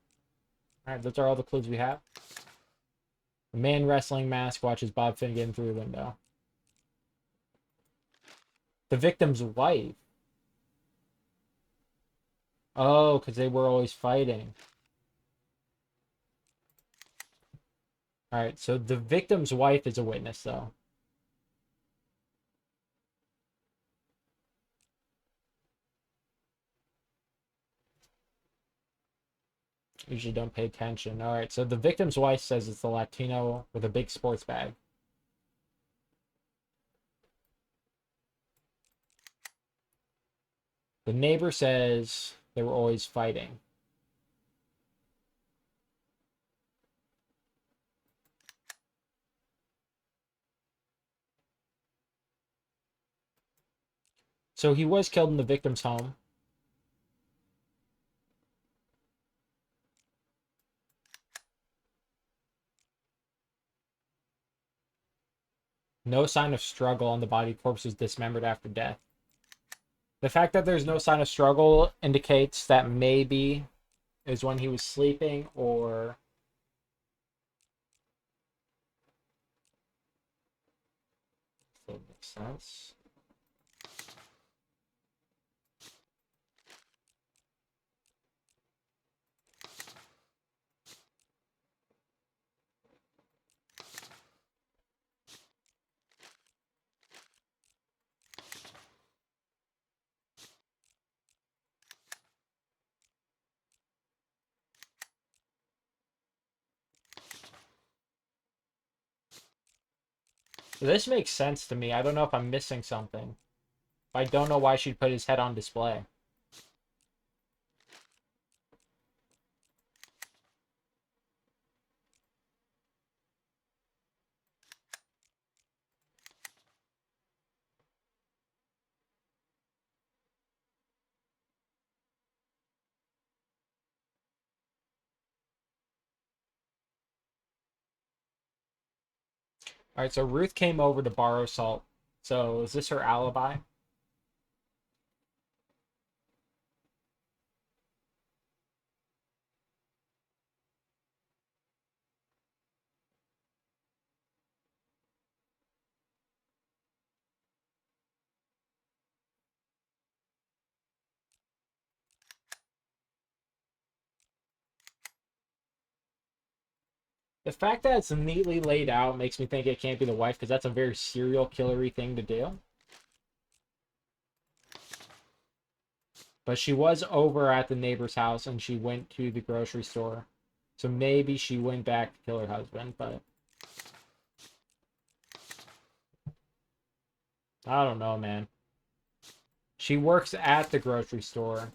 Alright, those are all the clues we have. A man wrestling mask watches Bob Finnegan through the window. The victim's wife. Oh, because they were always fighting. Alright, so the victim's wife is a witness, though. Usually don't pay attention. All right, so the victim's wife says it's the Latino with a big sports bag. The neighbor says they were always fighting. So he was killed in the victim's home. No sign of struggle on the body. Corpse was dismembered after death. The fact that there's no sign of struggle indicates that maybe is when he was sleeping, or that makes sense. This makes sense to me. I don't know if I'm missing something. I don't know why she'd put his head on display. Alright, so Ruth came over to borrow salt. So is this her alibi? The fact that it's neatly laid out makes me think it can't be the wife, because that's a very serial killery thing to do. But she was over at the neighbor's house and she went to the grocery store. So maybe she went back to kill her husband, but I don't know, man. She works at the grocery store.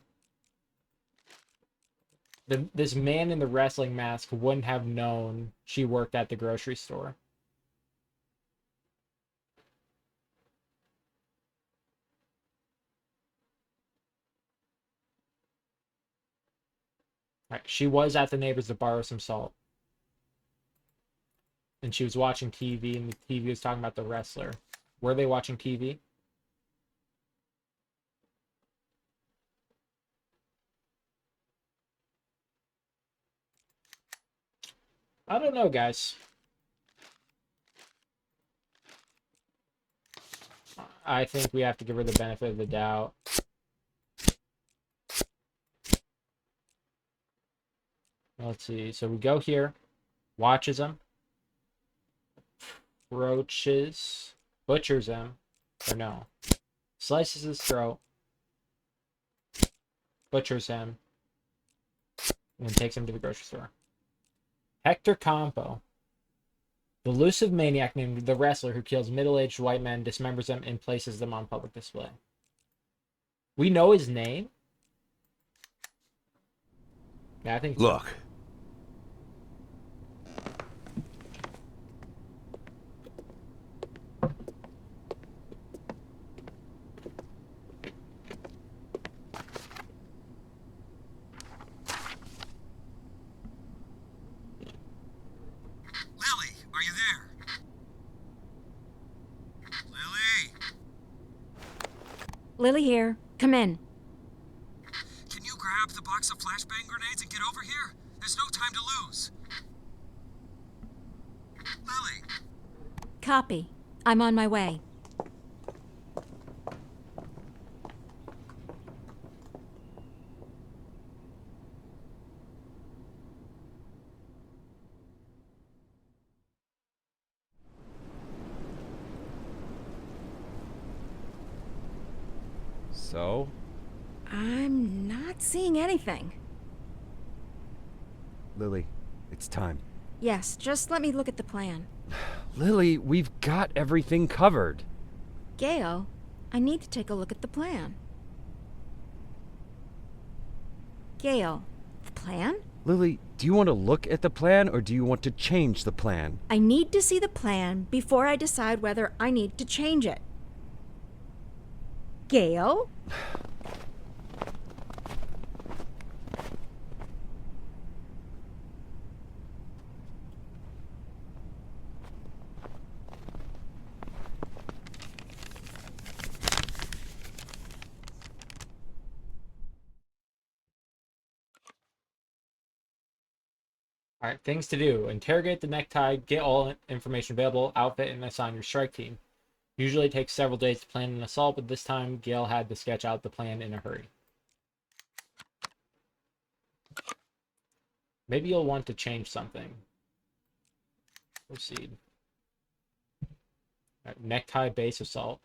This man in the wrestling mask wouldn't have known she worked at the grocery store. Right, she was at the neighbor's to borrow some salt. And she was watching TV, and the TV was talking about the wrestler. Were they watching TV? I don't know, guys. I think we have to give her the benefit of the doubt. Let's see. So we go here. Watches him. Butchers him. Or no. Slices his throat. Butchers him. And then takes him to the grocery store. Hector Campo. The elusive maniac named the wrestler who kills middle-aged white men, dismembers them, and places them on public display. We know his name? Yeah, I think so. Look. Lilly, are you there? Lilly! Lilly here. Come in. Can you grab the box of flashbang grenades and get over here? There's no time to lose. Lilly! Copy. I'm on my way. So? I'm not seeing anything. Lily, it's time. Yes, just let me look at the plan. Lily, we've got everything covered. Gale, I need to take a look at the plan. Gale, the plan? Lily, do you want to look at the plan or do you want to change the plan? I need to see the plan before I decide whether I need to change it. Gale? Alright, things to do. Interrogate the necktie, get all information available, outfit, and assign your strike team. Usually it takes several days to plan an assault, but this time Gale had to sketch out the plan in a hurry. Maybe you'll want to change something. Proceed. Alright, necktie base assault.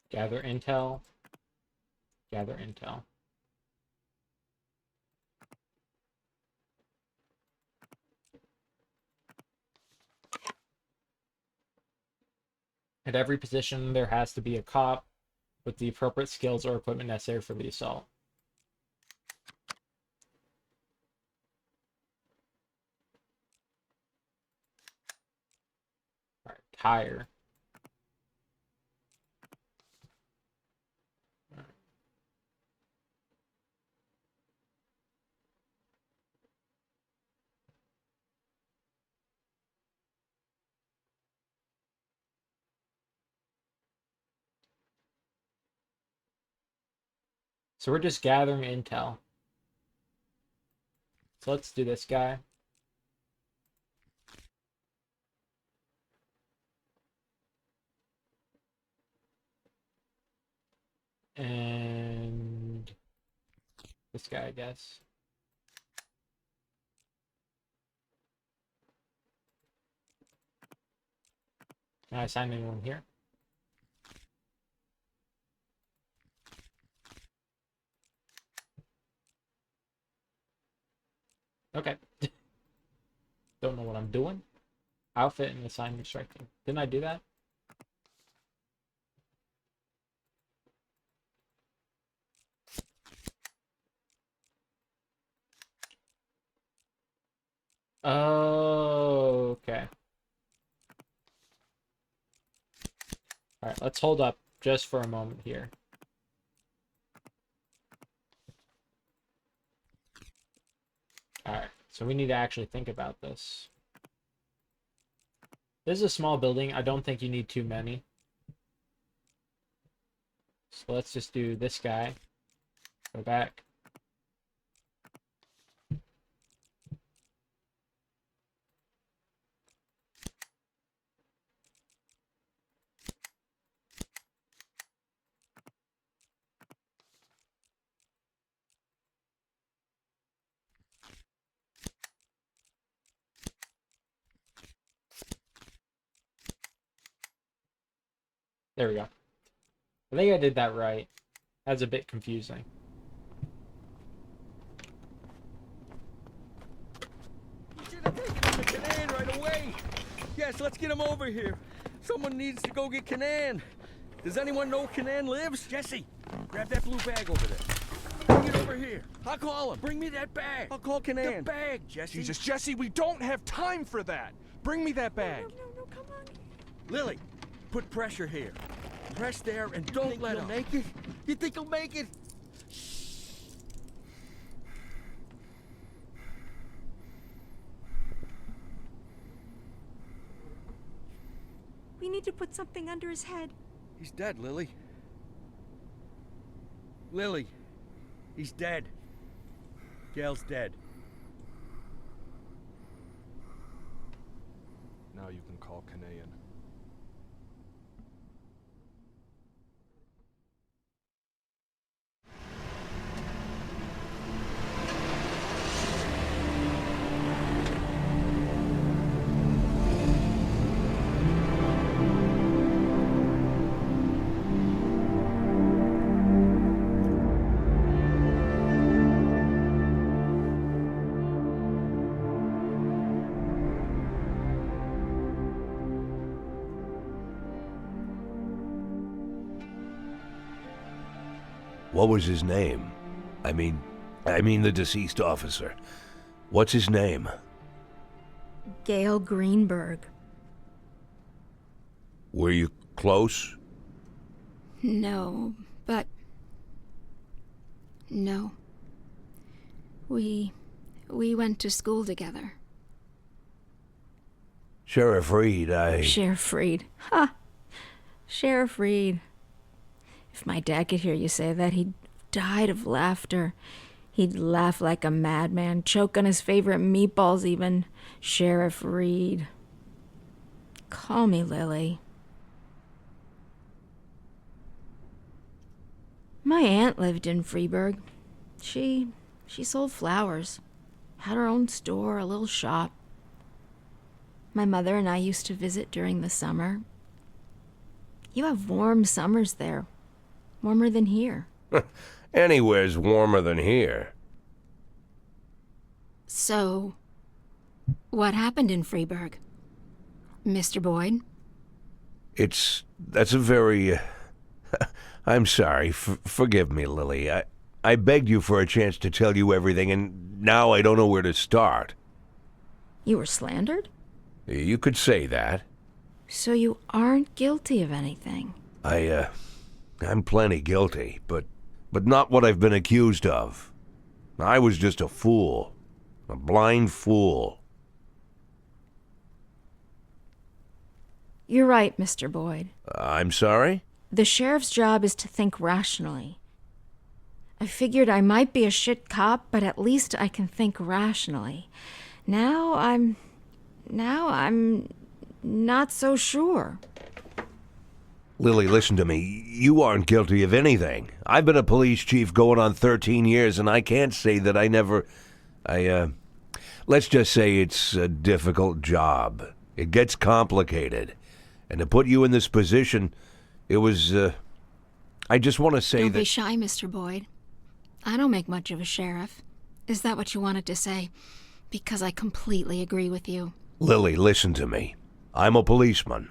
Gather intel. Gather intel. At every position, there has to be a cop with the appropriate skills or equipment necessary for the assault. Alright, tire. So we're just gathering intel. So let's do this guy. And this guy, I guess. Can I assign anyone here? Okay. Don't know what I'm doing. Outfit and assign your strike team. Didn't I do that? Oh, okay. Alright, let's hold up just for a moment here. Alright, so we need to actually think about this. This is a small building. I don't think you need too many. So let's just do this guy. Go back. There we go. I think I did that right. That's a bit confusing. You should have taken him to Canaan right away. Yes, let's get him over here. Someone needs to go get Canaan. Does anyone know Canaan lives? Jesse, grab that blue bag over there. Bring it over here. I'll call him. Bring me that bag. I'll call Canaan. The bag, Jesse. Jesus, Jesse, we don't have time for that. Bring me that bag. No, come on. Lily, put pressure here. Press there and don't let him. Make it? You think he'll make it? We need to put something under his head. He's dead, Lily. Lily, he's dead. Gale's dead. Now you can call Canaan. What was his name? I mean the deceased officer. What's his name? Gale Greenberg. Were you close? No, but... No. We went to school together. Sheriff Reed, Sheriff Reed. Ha! Sheriff Reed. If my dad could hear you say that, he'd died of laughter. He'd laugh like a madman, choke on his favorite meatballs even. Sheriff Reed. Call me Lilly. My aunt lived in Freeburg. She sold flowers. Had her own store, a little shop. My mother and I used to visit during the summer. You have warm summers there. Warmer than here. Anywhere's warmer than here. So, what happened in Freeburg? Mr. Boyd? That's a very... I'm sorry. Forgive me, Lilly. I begged you for a chance to tell you everything, and now I don't know where to start. You were slandered? You could say that. So you aren't guilty of anything? I'm plenty guilty, but not what I've been accused of. I was just a fool. A blind fool. You're right, Mr. Boyd. I'm sorry? The sheriff's job is to think rationally. I figured I might be a shit cop, but at least I can think rationally. Now I'm not so sure. Lilly, listen to me. You aren't guilty of anything. I've been a police chief going on 13 years, and I can't say that I never... let's just say it's a difficult job. It gets complicated. And to put you in this position, it was, I just want to say Don't that... be shy, Mr. Boyd. I don't make much of a sheriff. Is that what you wanted to say? Because I completely agree with you. Lilly, listen to me. I'm a policeman.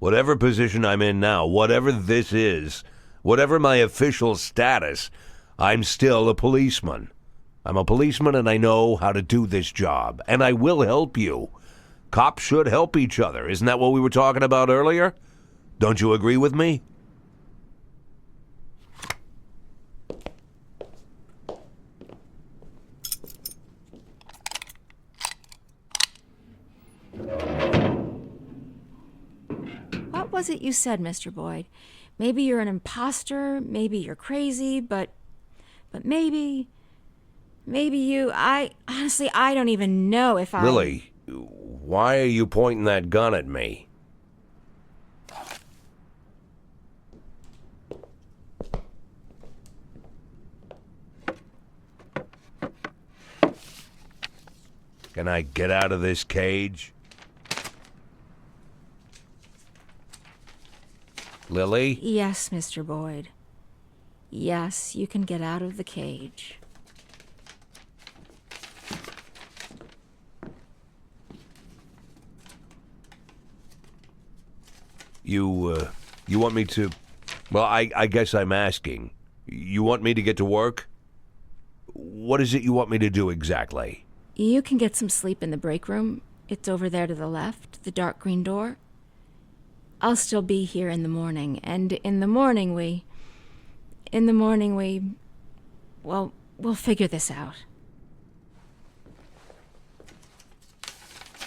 Whatever position I'm in now, whatever this is, whatever my official status, I'm still a policeman. I'm a policeman and I know how to do this job, and I will help you. Cops should help each other. Isn't that what we were talking about earlier? Don't you agree with me? What was it you said, Mr. Boyd? Maybe you're an imposter, maybe you're crazy, but maybe you... honestly, I don't even know if I... Lilly, why are you pointing that gun at me? Can I get out of this cage? Lilly? Yes, Mr. Boyd. Yes, you can get out of the cage. You want me to... Well, I guess I'm asking. You want me to get to work? What is it you want me to do exactly? You can get some sleep in the break room. It's over there to the left, the dark green door. I'll still be here in the morning, and in the morning we... Well, we'll figure this out.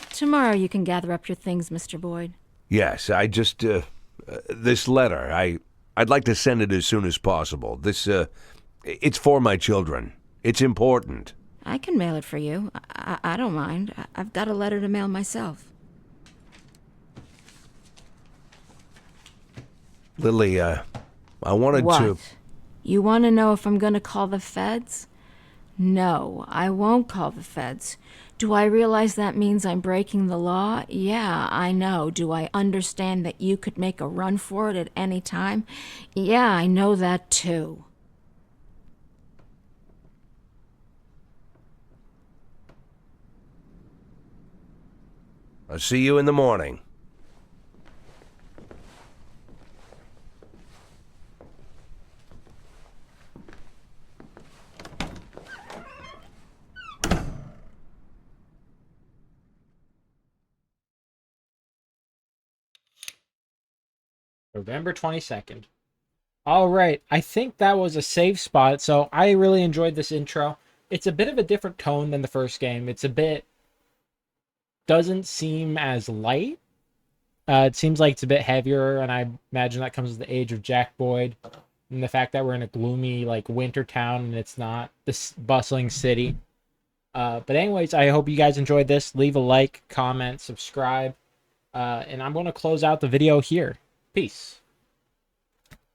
Tomorrow you can gather up your things, Mr. Boyd. Yes, I just... this letter, I'd like to send it as soon as possible. It's for my children. It's important. I can mail it for you. I don't mind. I've got a letter to mail myself. Lilly, I wanted What? to... You want to know if I'm going to call the feds? No, I won't call the feds. Do I realize that means I'm breaking the law? Yeah, I know. Do I understand that you could make a run for it at any time? Yeah, I know that too. I'll see you in the morning. November 22nd. All right, I think that was a save spot, so I really enjoyed this intro. It's a bit of a different tone than the first game. It's a bit... doesn't seem as light. It seems like it's a bit heavier, and I imagine that comes with the age of Jack Boyd and the fact that we're in a gloomy, like, winter town and it's not this bustling city. But anyways, I hope you guys enjoyed this. Leave a like, comment, subscribe, and I'm going to close out the video here. Peace.